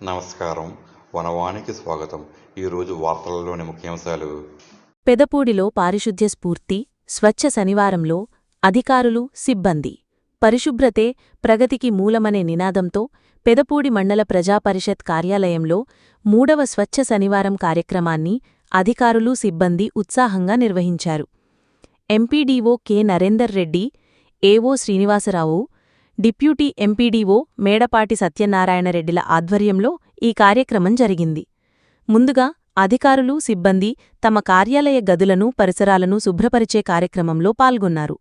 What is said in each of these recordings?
నమస్కారం. వనవానికి స్వాగతం. ఈరోజు వార్తలలోని ముఖ్యాంశాలు. పెదపూడిలో పారిశుద్ధ్య స్ఫూర్తి, స్వచ్ఛ శనివారంలో అధికారులు, సిబ్బంది. పరిశుభ్రతే ప్రగతికి మూలమనే నినాదంతో పెదపూడి మండల ప్రజాపరిషత్ కార్యాలయంలో 3వ స్వచ్ఛ శనివారం కార్యక్రమాన్ని అధికారులు, సిబ్బంది ఉత్సాహంగా నిర్వహించారు. ఎంపీడీఓ కె నరేందర్ రెడ్డి, ఏవో శ్రీనివాసరావు, డిప్యూటీ ఎంపీడీఓ మేడపాటి సత్యనారాయణరెడ్డిల ఆధ్వర్యంలో ఈ కార్యక్రమం జరిగింది. ముందుగా అధికారులు, సిబ్బంది తమ కార్యాలయ గదులను, పరిసరాలను శుభ్రపరిచే కార్యక్రమంలో పాల్గొన్నారు.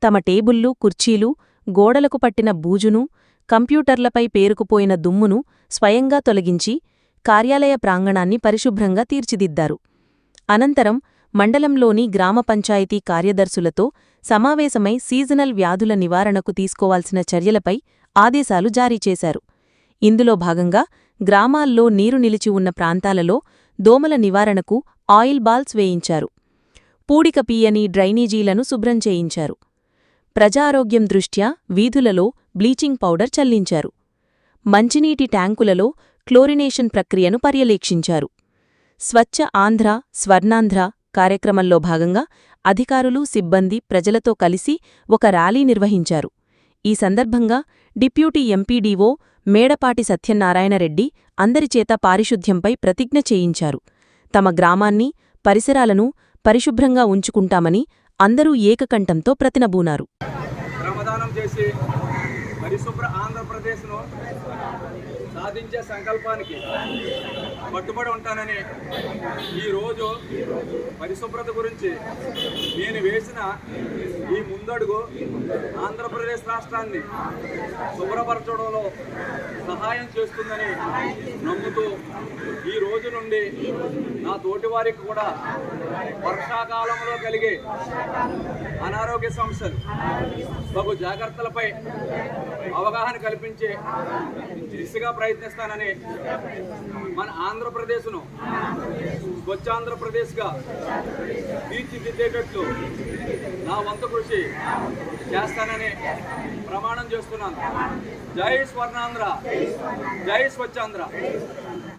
తమ టేబుళ్లు, కుర్చీలు, గోడలకు పట్టిన బూజును, కంప్యూటర్లపై పేరుకుపోయిన దుమ్మును స్వయంగా తొలగించి కార్యాలయ ప్రాంగణాన్ని పరిశుభ్రంగా తీర్చిదిద్దారు. అనంతరం మండలంలోని గ్రామ పంచాయతీ కార్యదర్శులతో సమావేశమై సీజనల్ వ్యాధుల నివారణకు తీసుకోవాల్సిన చర్యలపై ఆదేశాలు జారీ చేశారు. ఇందులో భాగంగా గ్రామాల్లో నీరు నిలిచి ఉన్న ప్రాంతాలలో దోమల నివారణకు ఆయిల్ బాల్స్ వేయించారు. పూడిక పీయని డ్రైనేజీలను శుభ్రం చేయించారు. ప్రజారోగ్యం దృష్ట్యా వీధులలో బ్లీచింగ్ పౌడర్ చల్లించారు. మంచినీటి ట్యాంకులలో క్లోరినేషన్ ప్రక్రియను పర్యవేక్షించారు. స్వచ్ఛ ఆంధ్ర, స్వర్ణాంధ్ర కార్యక్రమంలో భాగంగా అధికారులు, సిబ్బంది ప్రజలతో కలిసి ఒక ర్యాలీ నిర్వహించారు. ఈ సందర్భంగా డిప్యూటీ ఎంపీడీఓ మేడపాటి సత్యనారాయణరెడ్డి అందరిచేత పారిశుద్ధ్యంపై ప్రతిజ్ఞ చేయించారు. తమ గ్రామాన్ని, పరిసరాలను పరిశుభ్రంగా ఉంచుకుంటామని అందరూ ఏకకంఠంతో ప్రతినబూనారు. శ్రమదానం చేసి పరిశుభ్ర ఆంధ్రప్రదేశ్ను సాధించే సంకల్పానికి కట్టుబడి ఉంటానని, ఈరోజు పరిశుభ్రత గురించి నేను వేసిన ఈ ముందడుగు ఆంధ్రప్రదేశ్ రాష్ట్రాన్ని శుభ్రపరచడంలో సహాయం చేస్తుందని నమ్ముతూ ఈ రోజు నుండి నా తోటివారికి కూడా వర్షాకాలంలో కలిగే అనారోగ్య సమస్యలు, తగు జాగ్రత్తలపై అవగాహన కల్పించే దిశగా ప్రయత్నిస్తానని, మన ఆంధ్రప్రదేశ్ను స్వచ్ఛాంధ్రప్రదేశ్గా తీర్చిదిద్దేటట్లు నా వంతు కృషి చేస్తానని ప్రమాణం చేస్తున్నాను. జై స్వర్ణాంధ్ర, జై స్వచ్ఛాంధ్ర.